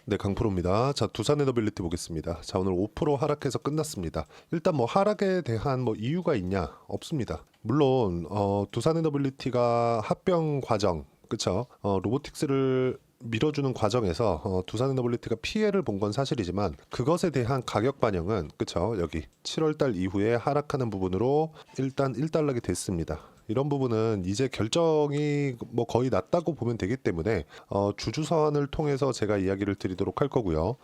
네, 강프로입니다. 자, 두산 에너빌리티 보겠습니다. 자, 오늘 5% 하락해서 끝났습니다. 일단 뭐 하락에 대한 뭐 이유가 있냐? 없습니다. 물론 두산 에너빌리티가 합병 과정, 그쵸? 로보틱스를 밀어주는 과정에서 두산 에너빌리티가 피해를 본 건 사실이지만 그것에 대한 가격 반영은 그쵸? 여기 7월달 이후에 하락하는 부분으로 일단 일단락이 됐습니다. 이런 부분은 이제 결정이 뭐 거의 났다고 보면 되기 때문에 주주 서한을 통해서 제가 이야기를 드리도록 할 거고요.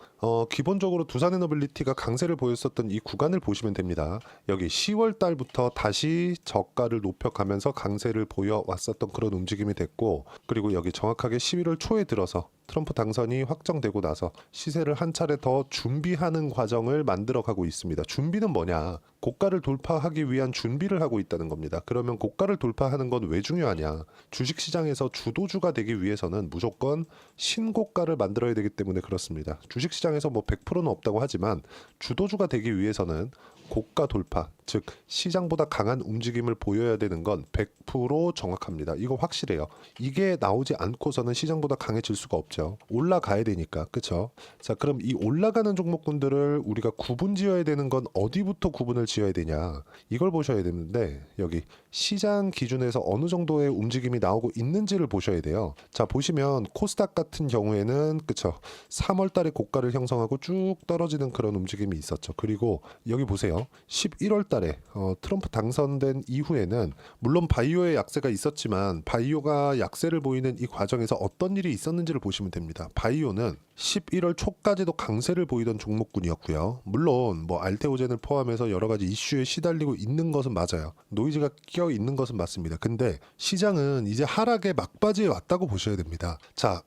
기본적으로 두산 에너빌리티가 강세를 보였었던 이 구간을 보시면 됩니다. 여기 10월 달부터 다시 저가를 높여가면서 강세를 보여왔었던 그런 움직임이 됐고, 그리고 여기 정확하게 11월 초에 들어서 트럼프 당선이 확정되고 나서 시세를 한 차례 더 준비하는 과정을 만들어가고 있습니다. 준비는 뭐냐? 고가를 돌파하기 위한 준비를 하고 있다는 겁니다. 그러면 고가를 돌파하는 건 왜 중요하냐? 주식시장에서 주도주가 되기 위해서는 무조건 신고가를 만들어야 되기 때문에 그렇습니다. 주식시장에서 뭐 100%는 없다고 하지만 주도주가 되기 위해서는 고가 돌파, 즉 시장보다 강한 움직임을 보여야 되는 건 100% 정확합니다. 이거 확실해요. 이게 나오지 않고서는 시장보다 강해질 수가 없죠. 올라가야 되니까, 그렇죠? 자, 그럼 이 올라가는 종목군들을 우리가 구분 지어야 되는 건 어디부터 구분을 지어야 되냐? 이걸 보셔야 되는데 여기 시장 기준에서 어느 정도의 움직임이 나오고 있는지를 보셔야 돼요. 자, 보시면 코스닥 같은 경우에는 그쵸, 3월 달에 고가를 형성하고 쭉 떨어지는 그런 움직임이 있었죠. 그리고 여기 보세요. 11월 달에 트럼프 당선된 이후에는 물론 바이오의 약세가 있었지만 바이오가 약세를 보이는 이 과정에서 어떤 일이 있었는지를 보시면 됩니다. 바이오는 11월 초까지도 강세를 보이던 종목군이었고요. 물론 뭐 알테오젠을 포함해서 여러 가지 이슈에 시달리고 있는 것은 맞아요. 노이즈가 끼어 있는 것은 맞습니다. 근데 시장은 이제 하락의 막바지에 왔다고 보셔야 됩니다. 자,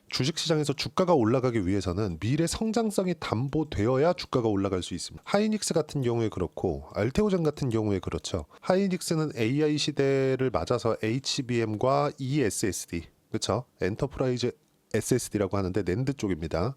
주식시장에서 주가가 올라가기 위해서는 미래 성장성이 담보되어야 주가가 올라갈 수 있습니다. 하이닉스 같은 경우에 그렇고 알테오젠 같은 경우에 그렇죠. 하이닉스는 AI 시대를 맞아서 HBM과 ESSD, 그렇죠? 엔터프라이즈 SSD라고 하는데 낸드 쪽입니다.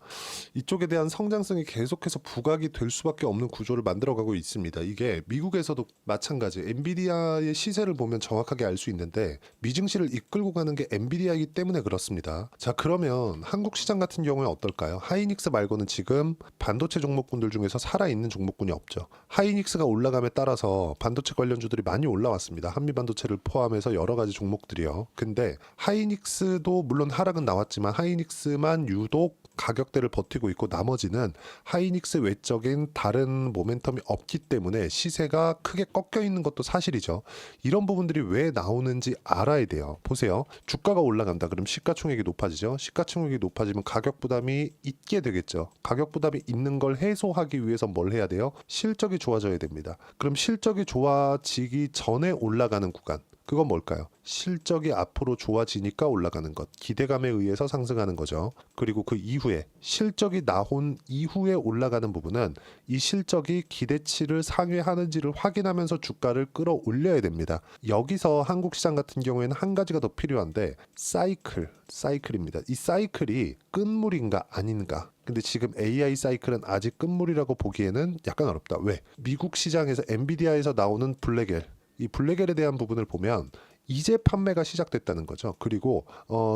이쪽에 대한 성장성이 계속해서 부각이 될 수밖에 없는 구조를 만들어가고 있습니다. 이게 미국에서도 마찬가지. 엔비디아의 시세를 보면 정확하게 알 수 있는데 미증시를 이끌고 가는 게 엔비디아이기 때문에 그렇습니다. 자, 그러면 한국 시장 같은 경우에 어떨까요? 하이닉스 말고는 지금 반도체 종목군들 중에서 살아있는 종목군이 없죠. 하이닉스가 올라감에 따라서 반도체 관련주들이 많이 올라왔습니다. 한미반도체를 포함해서 여러 가지 종목들이요. 근데 하이닉스도 물론 하락은 나왔지만 하이닉스만 유독 가격대를 버티고 있고 나머지는 하이닉스 외적인 다른 모멘텀이 없기 때문에 시세가 크게 꺾여 있는 것도 사실이죠. 이런 부분들이 왜 나오는지 알아야 돼요. 보세요. 주가가 올라간다. 그럼 시가총액이 높아지죠. 시가총액이 높아지면 가격 부담이 있게 되겠죠. 가격 부담이 있는 걸 해소하기 위해서 뭘 해야 돼요? 실적이 좋아져야 됩니다. 그럼 실적이 좋아지기 전에 올라가는 구간. 그건 뭘까요? 실적이 앞으로 좋아지니까 올라가는 것. 기대감에 의해서 상승하는 거죠. 그리고 그 이후에 실적이 나온 이후에 올라가는 부분은 이 실적이 기대치를 상회하는지를 확인하면서 주가를 끌어올려야 됩니다. 여기서 한국 시장 같은 경우에는 한 가지가 더 필요한데 사이클입니다. 이 사이클이 끝물인가 아닌가. 근데 지금 AI 사이클은 아직 끝물이라고 보기에는 약간 어렵다. 왜? 미국 시장에서 엔비디아에서 나오는 블랙엘, 이 블랙엘에 대한 부분을 보면 이제 판매가 시작됐다는 거죠. 그리고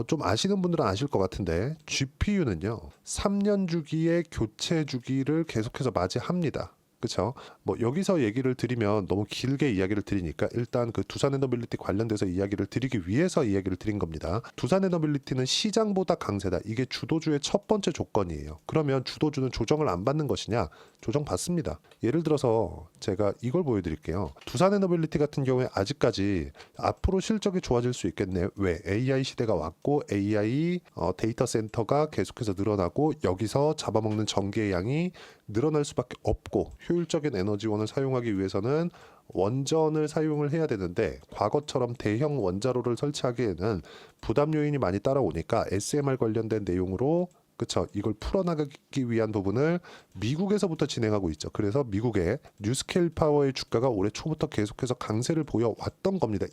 좀 아시는 분들은 아실 것 같은데 GPU는요 3년 주기의 교체 주기를 계속해서 맞이합니다. 그렇죠? 뭐 여기서 얘기를 드리면 너무 길게 이야기를 드리니까 일단 그 두산 에너빌리티 관련돼서 이야기를 드리기 위해서 이야기를 드린 겁니다. 두산 에너빌리티는 시장보다 강세다. 이게 주도주의 첫 번째 조건이에요. 그러면 주도주는 조정을 안 받는 것이냐? 조정 받습니다. 예를 들어서 제가 이걸 보여드릴게요. 두산 에너빌리티 같은 경우에 아직까지 앞으로 실적이 좋아질 수 있겠네. 왜? AI 시대가 왔고 AI 데이터 센터가 계속해서 늘어나고 여기서 잡아먹는 전기의 양이 늘어날 수밖에 없고 효율적인 에너지원을 사용하기 위해서는 원전을 사용을 해야 되는데 과거처럼 대형 원자로를 설치하기에는 부담 요인이 많이 따라오니까 SMR 관련된 내용으로 그쵸, 이걸 풀어나가기 위한 부분을 미국에서부터 진행하고 있죠. 그래서 미국의 뉴스케일 파워의 주가가 올해 초부터 계속해서 강세를 보여왔던 겁니다.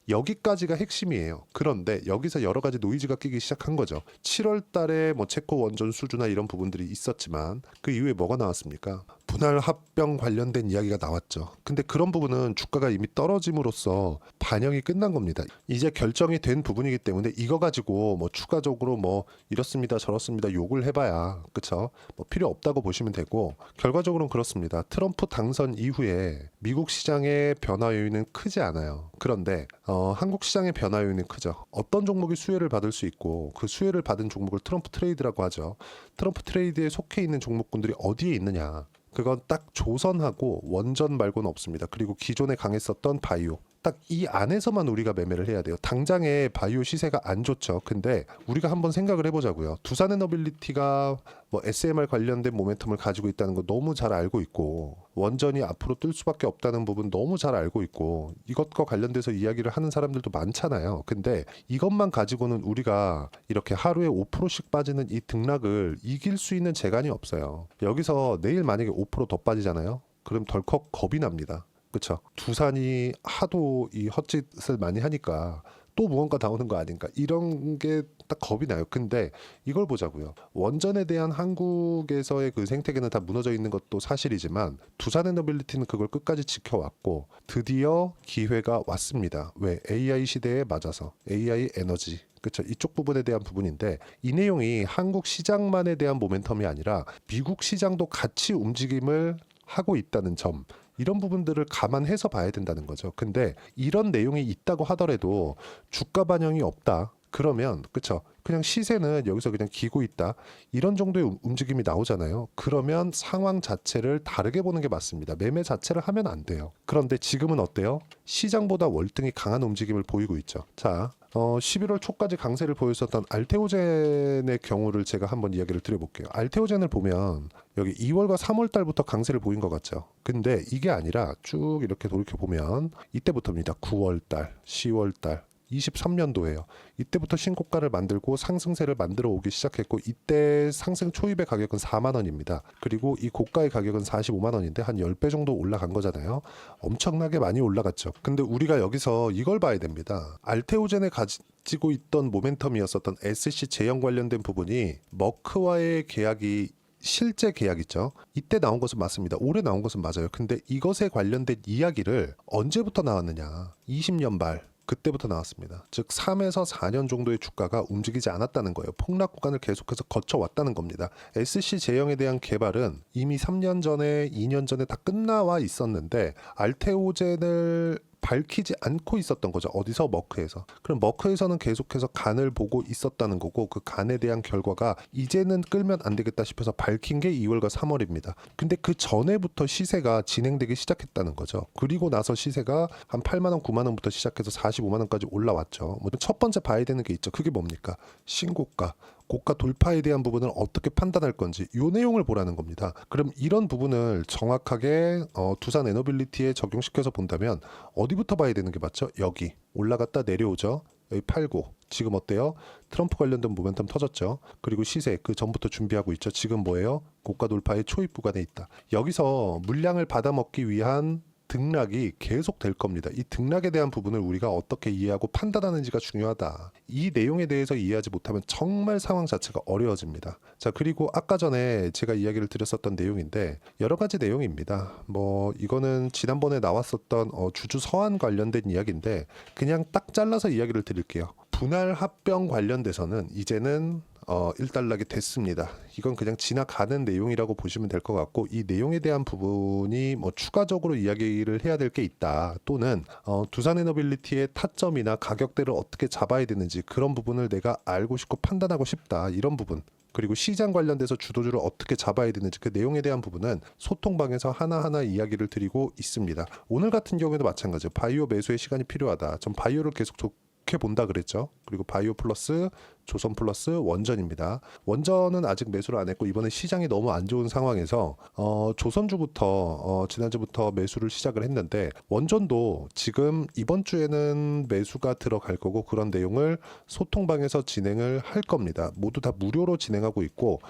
여기까지가 핵심이에요. 그런데 여기서 여러 가지 노이즈가 끼기 시작한 거죠. 7월 달에 뭐 체코 원전 수주나 이런 부분들이 있었지만 그 이후에 뭐가 나왔습니까? 분할 합병 관련된 이야기가 나왔죠. 근데 그런 부분은 주가가 이미 떨어짐으로써 반영이 끝난 겁니다. 이제 결정이 된 부분이기 때문에 이거 가지고 뭐 추가적으로 뭐 이렇습니다 저렇습니다 욕을 해봐야 그쵸? 뭐 필요 없다고 보시면 되고, 결과적으로는 그렇습니다. 트럼프 당선 이후에 미국 시장의 변화 요인은 크지 않아요. 그런데 한국 시장의 변화 요인은 크죠. 어떤 종목이 수혜를 받을 수 있고, 그 수혜를 받은 종목을 트럼프 트레이드라고 하죠. 트럼프 트레이드에 속해 있는 종목군들이 어디에 있느냐, 그건 딱 조선하고 원전 말고는 없습니다. 그리고 기존에 강했었던 바이오, 딱 이 안에서만 우리가 매매를 해야 돼요. 당장에 바이오 시세가 안 좋죠. 근데 우리가 한번 생각을 해보자고요. 두산에너빌리티가 뭐 SMR 관련된 모멘텀을 가지고 있다는 거 너무 잘 알고 있고, 원전이 앞으로 뜰 수밖에 없다는 부분 너무 잘 알고 있고, 이것과 관련돼서 이야기를 하는 사람들도 많잖아요. 근데 이것만 가지고는 우리가 이렇게 하루에 5%씩 빠지는 이 등락을 이길 수 있는 재간이 없어요. 여기서 내일 만약에 5%더 빠지잖아요. 그럼 덜컥 겁이 납니다. 그렇죠. 두산이 하도 이 헛짓을 많이 하니까 또 무언가 나오는 거 아닌가, 이런 게 딱 겁이 나요. 근데 이걸 보자고요. 원전에 대한 한국에서의 그 생태계는 다 무너져 있는 것도 사실이지만 두산에너빌리티는 그걸 끝까지 지켜왔고, 드디어 기회가 왔습니다. 왜? AI 시대에 맞아서 AI 에너지, 그렇죠. 이쪽 부분에 대한 부분인데, 이 내용이 한국 시장만에 대한 모멘텀이 아니라 미국 시장도 같이 움직임을 하고 있다는 점, 이런 부분들을 감안해서 봐야 된다는 거죠. 근데 이런 내용이 있다고 하더라도 주가 반영이 없다, 그러면 그쵸, 그냥 시세는 여기서 그냥 기고 있다, 이런 정도의 움직임이 나오잖아요. 그러면 상황 자체를 다르게 보는 게 맞습니다. 매매 자체를 하면 안 돼요. 그런데 지금은 어때요? 시장보다 월등히 강한 움직임을 보이고 있죠. 자, 11월 초까지 강세를 보였었던 알테오젠의 경우를 제가 한번 이야기를 드려볼게요. 알테오젠을 보면 여기 2월과 3월 달부터 강세를 보인 것 같죠. 근데 이게 아니라 쭉 이렇게 돌이켜 보면 이때부터입니다. 9월 달, 10월 달, 23년도에요. 이때부터 신고가를 만들고 상승세를 만들어 오기 시작했고, 이때 상승 초입의 가격은 4만 원입니다. 그리고 이 고가의 가격은 45만 원인데 한 10배 정도 올라간 거잖아요. 엄청나게 많이 올라갔죠. 근데 우리가 여기서 이걸 봐야 됩니다. 알테오젠에 가지고 있던 모멘텀이었었던 SC 제형 관련된 부분이 머크와의 계약이 실제 계약 있죠. 이때 나온 것은 맞습니다. 올해 나온 것은 맞아요. 근데 이것에 관련된 이야기를 언제부터 나왔느냐, 20년 말 그때부터 나왔습니다. 즉 3에서 4년 정도의 주가가 움직이지 않았다는 거예요. 폭락 구간을 계속해서 거쳐왔다는 겁니다. SC 제형에 대한 개발은 이미 3년 전에 2년 전에 다 끝나와 있었는데 알테오젠을 밝히지 않고 있었던 거죠. 어디서? 머크에서. 그럼 머크에서는 계속해서 간을 보고 있었다는 거고, 그 간에 대한 결과가 이제는 끌면 안 되겠다 싶어서 밝힌 게 2월과 3월입니다. 근데 그 전에부터 시세가 진행되기 시작했다는 거죠. 그리고 나서 시세가 한 8만 원, 9만 원부터 시작해서 45만 원까지 올라왔죠. 첫 번째 봐야 되는 게 있죠. 그게 뭡니까? 신고가. 고가 돌파에 대한 부분을 어떻게 판단할 건지, 이 내용을 보라는 겁니다. 그럼 이런 부분을 정확하게 두산에너빌리티에 적용시켜서 본다면 어디부터 봐야 되는 게 맞죠? 여기 올라갔다 내려오죠. 여기 팔고, 지금 어때요? 트럼프 관련된 모멘텀 터졌죠. 그리고 시세 그 전부터 준비하고 있죠. 지금 뭐예요? 고가 돌파의 초입 구간에 있다. 여기서 물량을 받아먹기 위한 등락이 계속 될 겁니다. 이 등락에 대한 부분을 우리가 어떻게 이해하고 판단하는지가 중요하다. 이 내용에 대해서 이해하지 못하면 정말 상황 자체가 어려워집니다. 자, 그리고 아까 전에 제가 이야기를 드렸었던 내용인데 여러 가지 내용입니다. 뭐 이거는 지난번에 나왔었던 주주 서한 관련된 이야기인데 그냥 딱 잘라서 이야기를 드릴게요. 분할 합병 관련돼서는 이제는 일단락이 됐습니다. 이건 그냥 지나가는 내용이라고 보시면 될 것 같고, 이 내용에 대한 부분이 뭐 추가적으로 이야기를 해야 될 게 있다, 또는 두산에너빌리티의 타점이나 가격대를 어떻게 잡아야 되는지 그런 부분을 내가 알고 싶고 판단하고 싶다, 이런 부분, 그리고 시장 관련돼서 주도주를 어떻게 잡아야 되는지 그 내용에 대한 부분은 소통방에서 하나하나 이야기를 드리고 있습니다. 오늘 같은 경우에도 마찬가지예요. 바이오 매수의 시간이 필요하다. 전 바이오를 계속 좋게 본다 그랬죠. 그리고 바이오 플러스 조선 플러스 원전입니다. 원전은 아직 매수를 안 했고, 이번에 시장이 너무 안 좋은 상황에서 조선주부터 지난주부터 매수를 시작을 했는데, 원전도 지금 이번 주에는 매수가 들어갈 거고, 그런 내용을 소통방에서 진행을 할 겁니다. 모두 다 무료로 진행하고 있고,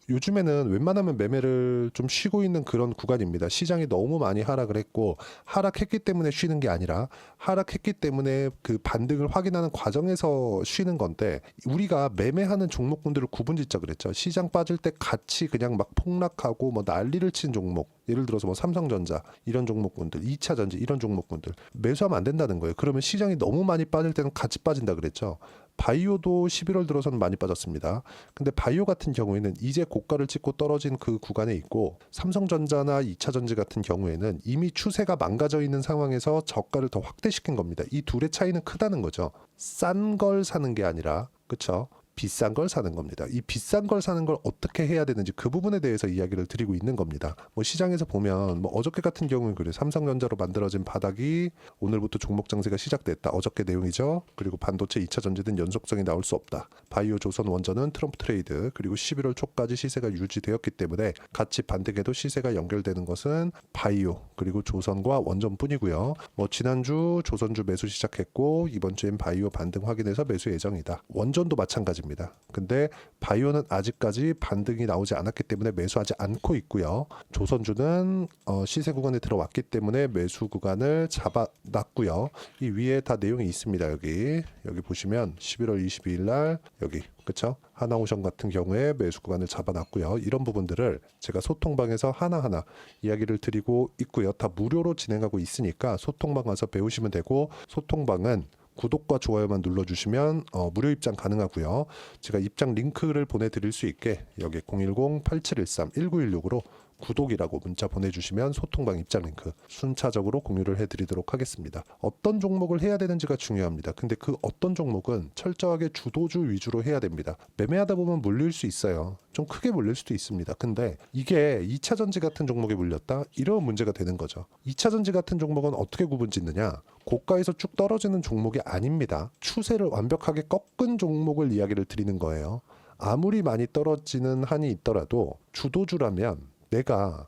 요즘에는 웬만하면 매매를 좀 쉬고 있는 그런 구간입니다. 시장이 너무 많이 하락을 했고, 하락했기 때문에 쉬는 게 아니라 하락했기 때문에 그 반등을 확인하는 과정에서 쉬는 건데, 우리가 매매하는 종목군들을 구분짓자 그랬죠. 시장 빠질 때 같이 그냥 막 폭락하고 뭐 난리를 친 종목, 예를 들어서 뭐 삼성전자 이런 종목군들, 2차전지 이런 종목군들 매수하면 안 된다는 거예요. 그러면 시장이 너무 많이 빠질 때는 같이 빠진다 그랬죠. 바이오도 11월 들어서는 많이 빠졌습니다. 근데 바이오 같은 경우에는 이제 고가를 찍고 떨어진 그 구간에 있고, 삼성전자나 2차전지 같은 경우에는 이미 추세가 망가져 있는 상황에서 저가를 더 확대시킨 겁니다. 이 둘의 차이는 크다는 거죠. 싼 걸 사는 게 아니라, 그렇죠? 비싼 걸 사는 겁니다. 이 비싼 걸 사는 걸 어떻게 해야 되는지 그 부분에 대해서 이야기를 드리고 있는 겁니다. 뭐 시장에서 보면 뭐 어저께 같은 경우는 그래요. 삼성전자로 만들어진 바닥이 오늘부터 종목 장세가 시작됐다. 어저께 내용이죠. 그리고 반도체 2차 전지는 연속성이 나올 수 없다. 바이오, 조선, 원전은 트럼프 트레이드, 그리고 11월 초까지 시세가 유지되었기 때문에 같이 반등해도 시세가 연결되는 것은 바이오 그리고 조선과 원전뿐이고요. 뭐 지난주 조선주 매수 시작했고 이번 주엔 바이오 반등 확인해서 매수 예정이다. 원전도 마찬가지입니다. 근데 바이오는 아직까지 반등이 나오지 않았기 때문에 매수하지 않고 있고요. 조선주는 시세 구간에 들어왔기 때문에 매수 구간을 잡아놨고요. 이 위에 다 내용이 있습니다. 여기 보시면 11월 22일 날 여기, 그렇죠? 하나오션 같은 경우에 매수 구간을 잡아놨고요. 이런 부분들을 제가 소통방에서 하나하나 이야기를 드리고 있고요. 다 무료로 진행하고 있으니까 소통방 가서 배우시면 되고, 소통방은 구독과 좋아요만 눌러주시면 무료 입장 가능하고요. 제가 입장 링크를 보내드릴 수 있게 여기 010-8713-1916으로 구독이라고 문자 보내주시면 소통방 입장 링크 순차적으로 공유를 해드리도록 하겠습니다. 어떤 종목을 해야 되는지가 중요합니다. 근데 그 어떤 종목은 철저하게 주도주 위주로 해야 됩니다. 매매하다 보면 물릴 수 있어요. 좀 크게 물릴 수도 있습니다. 근데 이게 2차전지 같은 종목에 물렸다? 이런 문제가 되는 거죠. 2차전지 같은 종목은 어떻게 구분 짓느냐? 고가에서 쭉 떨어지는 종목이 아닙니다. 추세를 완벽하게 꺾은 종목을 이야기를 드리는 거예요. 아무리 많이 떨어지는 한이 있더라도 주도주라면 내가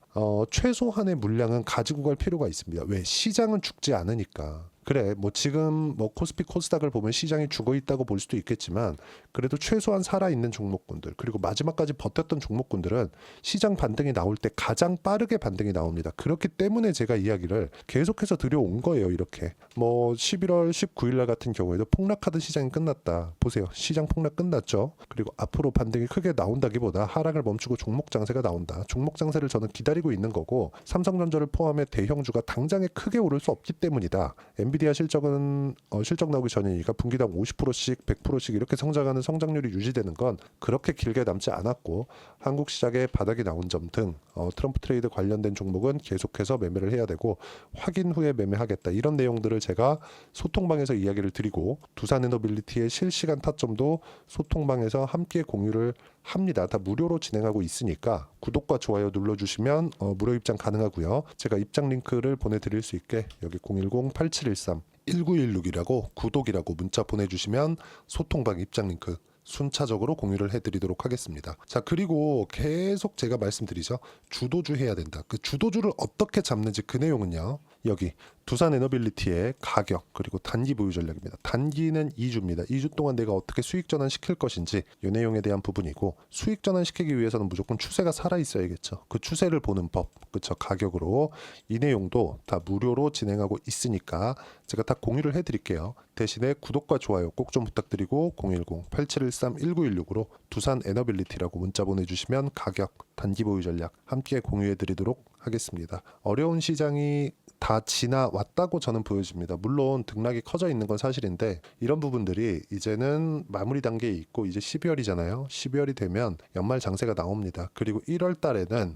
최소한의 물량은 가지고 갈 필요가 있습니다. 왜? 시장은 죽지 않으니까. 그래, 뭐 지금 뭐 코스피 코스닥을 보면 시장이 죽어 있다고 볼 수도 있겠지만, 그래도 최소한 살아있는 종목군들, 그리고 마지막까지 버텼던 종목군들은 시장 반등이 나올 때 가장 빠르게 반등이 나옵니다. 그렇기 때문에 제가 이야기를 계속해서 드려온 거예요. 이렇게 뭐 11월 19일 날 같은 경우에도 폭락하던 시장이 끝났다. 보세요, 시장 폭락 끝났죠. 그리고 앞으로 반등이 크게 나온다기보다 하락을 멈추고 종목 장세가 나온다. 종목 장세를 저는 기다리고 있는 거고, 삼성전자를 포함해 대형주가 당장에 크게 오를 수 없기 때문이다. 엔비디아 실적은 실적 나오기 전이니까 분기당 50%씩 100%씩 이렇게 성장하는 성장률이 유지되는 건 그렇게 길게 남지 않았고, 한국 시장에 바닥이 나온 점 등 트럼프 트레이드 관련된 종목은 계속해서 매매를 해야 되고, 확인 후에 매매하겠다, 이런 내용들을 제가 소통방에서 이야기를 드리고, 두산에너빌리티의 실시간 타점도 소통방에서 함께 공유를 합니다. 다 무료로 진행하고 있으니까 구독과 좋아요 눌러주시면 무료 입장 가능하고요. 제가 입장 링크를 보내드릴 수 있게 여기 010-8713-1916이라고 구독이라고 문자 보내주시면 소통방 입장 링크 순차적으로 공유를 해드리도록 하겠습니다. 자, 그리고 계속 제가 말씀드리죠. 주도주 해야 된다. 그 주도주를 어떻게 잡는지 그 내용은요. 여기 두산에너빌리티의 가격 그리고 단기 보유 전략입니다. 단기는 2주입니다. 2주 동안 내가 어떻게 수익 전환 시킬 것인지 이 내용에 대한 부분이고, 수익 전환 시키기 위해서는 무조건 추세가 살아 있어야겠죠. 그 추세를 보는 법, 그렇죠? 가격으로 이 내용도 다 무료로 진행하고 있으니까 제가 다 공유를 해드릴게요. 대신에 구독과 좋아요 꼭 좀 부탁드리고 010-8713-1916으로 두산에너빌리티라고 문자 보내주시면 가격, 단기 보유 전략 함께 공유해드리도록 하겠습니다. 어려운 시장이 다 지나왔다고 저는 보여집니다. 물론 등락이 커져 있는 건 사실인데, 이런 부분들이 이제는 마무리 단계에 있고, 이제 12월이잖아요. 12월이 되면 연말 장세가 나옵니다. 그리고 1월 달에는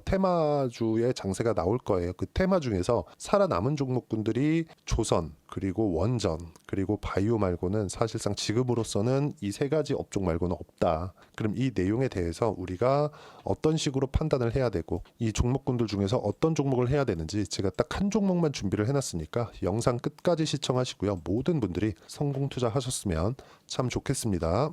테마주의 장세가 나올 거예요. 그 테마 중에서 살아남은 종목군들이 조선, 그리고 원전, 그리고 바이오 말고는 사실상 지금으로서는 이 세 가지 업종 말고는 없다. 그럼 이 내용에 대해서 우리가 어떤 식으로 판단을 해야 되고, 이 종목군들 중에서 어떤 종목을 해야 되는지 제가 딱 한 종목만 준비를 해놨으니까 영상 끝까지 시청하시고요. 모든 분들이 성공 투자하셨으면 참 좋겠습니다.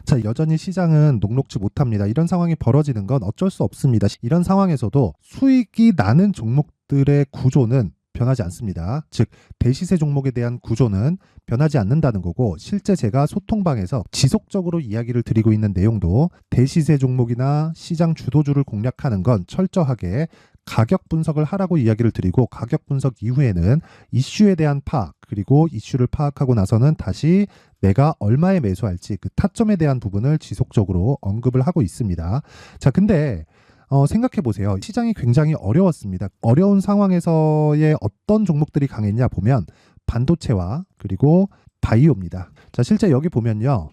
자, 여전히 시장은 녹록지 못합니다. 이런 상황이 벌어지는 건 어쩔 수 없습니다. 이런 상황에서도 수익이 나는 종목들의 구조는 변하지 않습니다. 즉, 대시세 종목에 대한 구조는 변하지 않는다는 거고, 실제 제가 소통방에서 지속적으로 이야기를 드리고 있는 내용도 대시세 종목이나 시장 주도주를 공략하는 건 철저하게 가격 분석을 하라고 이야기를 드리고 가격 분석 이후에는 이슈에 대한 파악 그리고 이슈를 파악하고 나서는 다시 내가 얼마에 매수할지 그 타점에 대한 부분을 지속적으로 언급을 하고 있습니다. 자, 근데 생각해 보세요. 시장이 굉장히 어려웠습니다. 어려운 상황에서의 어떤 종목들이 강했냐 보면 반도체와 그리고 바이오입니다. 자, 실제 여기 보면요.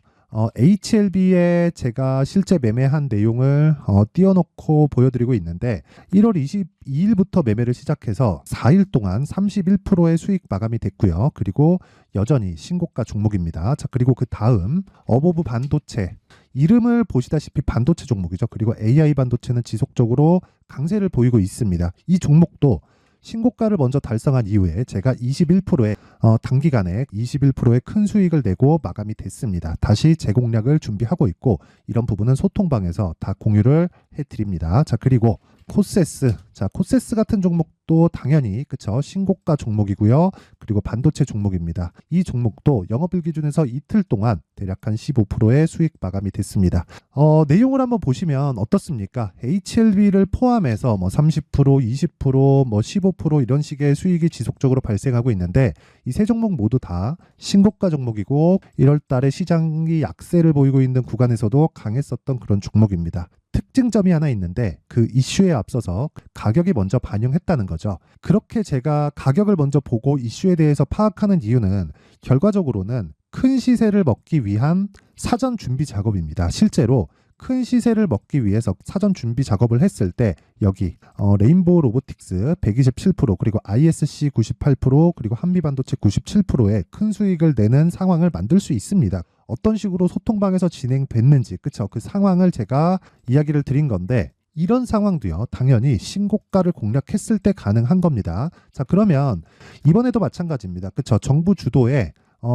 HLB에 제가 실제 매매한 내용을 띄워놓고 보여드리고 있는데 1월 22일부터 매매를 시작해서 4일 동안 31%의 수익 마감이 됐고요. 그리고 여전히 신고가 종목입니다. 자, 그리고 그 다음 어보브 반도체 이름을 보시다시피 반도체 종목이죠. 그리고 AI 반도체는 지속적으로 강세를 보이고 있습니다. 이 종목도 신고가를 먼저 달성한 이후에 제가 21%의 단기간에 21%의 큰 수익을 내고 마감이 됐습니다. 다시 재공략을 준비하고 있고 이런 부분은 소통방에서 다 공유를 해드립니다. 자, 그리고 코세스. 자, 코세스 같은 종목도 당연히 그쵸 신고가 종목이고요. 그리고 반도체 종목입니다. 이 종목도 영업일 기준에서 이틀 동안 대략 한 15%의 수익 마감이 됐습니다. 내용을 한번 보시면 어떻습니까? HLB를 포함해서 뭐 30%, 20%, 뭐 15% 이런 식의 수익이 지속적으로 발생하고 있는데 이 세 종목 모두 다 신고가 종목이고 1월 달에 시장이 약세를 보이고 있는 구간에서도 강했었던 그런 종목입니다. 특징점이 하나 있는데 그 이슈에 앞서서 가격이 먼저 반영했다는 거죠. 그렇게 제가 가격을 먼저 보고 이슈에 대해서 파악하는 이유는 결과적으로는 큰 시세를 먹기 위한 사전 준비 작업입니다. 실제로 큰 시세를 먹기 위해서 사전 준비 작업을 했을 때 여기 레인보우 로보틱스 127% 그리고 ISC 98% 그리고 한미반도체 97%의 큰 수익을 내는 상황을 만들 수 있습니다. 어떤 식으로 소통방에서 진행됐는지 그쵸 그 상황을 제가 이야기를 드린 건데 이런 상황도요 당연히 신고가를 공략했을 때 가능한 겁니다. 자, 그러면 이번에도 마찬가지입니다. 그쵸 정부 주도의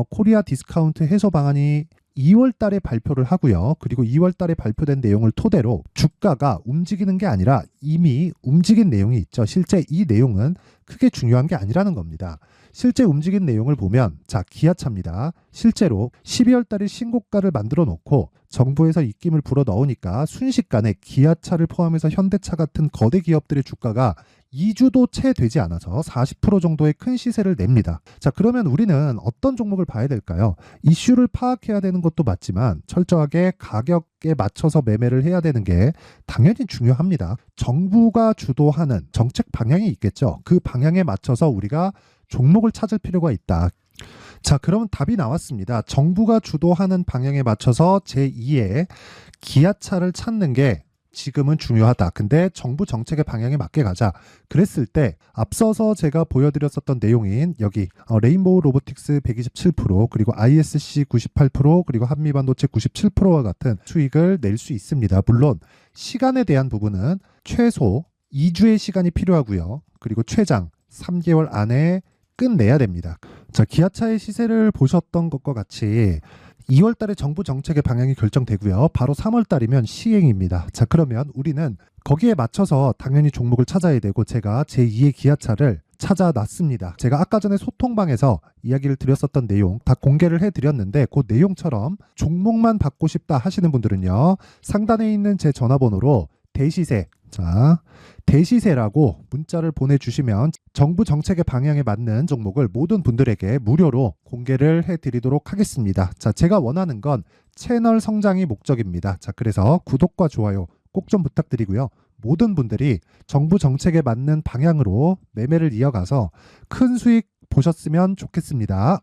코리아 디스카운트 해소 방안이 2월 달에 발표를 하고요. 그리고 2월 달에 발표된 내용을 토대로 주가가 움직이는 게 아니라 이미 움직인 내용이 있죠. 실제 이 내용은 크게 중요한 게 아니라는 겁니다. 실제 움직인 내용을 보면 자, 기아차입니다. 실제로 12월 달에 신고가를 만들어 놓고 정부에서 입김을 불어 넣으니까 순식간에 기아차를 포함해서 현대차 같은 거대 기업들의 주가가 2주도 채 되지 않아서 40% 정도의 큰 시세를 냅니다. 자, 그러면 우리는 어떤 종목을 봐야 될까요? 이슈를 파악해야 되는 것도 맞지만 철저하게 가격에 맞춰서 매매를 해야 되는 게 당연히 중요합니다. 정부가 주도하는 정책 방향이 있겠죠. 그 방향에 맞춰서 우리가 종목을 찾을 필요가 있다. 자, 그러면 답이 나왔습니다. 정부가 주도하는 방향에 맞춰서 제2의 기아차를 찾는 게 지금은 중요하다. 근데 정부 정책의 방향에 맞게 가자. 그랬을 때 앞서서 제가 보여드렸었던 내용인 여기 레인보우 로보틱스 127% 그리고 ISC 98% 그리고 한미반도체 97%와 같은 수익을 낼 수 있습니다. 물론 시간에 대한 부분은 최소 2주의 시간이 필요하고요. 그리고 최장 3개월 안에 끝내야 됩니다. 자, 기아차의 시세를 보셨던 것과 같이 2월 달에 정부 정책의 방향이 결정되고요. 바로 3월 달이면 시행입니다. 자, 그러면 우리는 거기에 맞춰서 당연히 종목을 찾아야 되고 제가 제2의 기아차를 찾아놨습니다. 제가 아까 전에 소통방에서 이야기를 드렸었던 내용 다 공개를 해드렸는데 그 내용처럼 종목만 받고 싶다 하시는 분들은요. 상단에 있는 제 전화번호로 대시세, 자, 대시세라고 문자를 보내주시면 정부 정책의 방향에 맞는 종목을 모든 분들에게 무료로 공개를 해드리도록 하겠습니다. 자, 제가 원하는 건 채널 성장이 목적입니다. 자, 그래서 구독과 좋아요 꼭 좀 부탁드리고요. 모든 분들이 정부 정책에 맞는 방향으로 매매를 이어가서 큰 수익 보셨으면 좋겠습니다.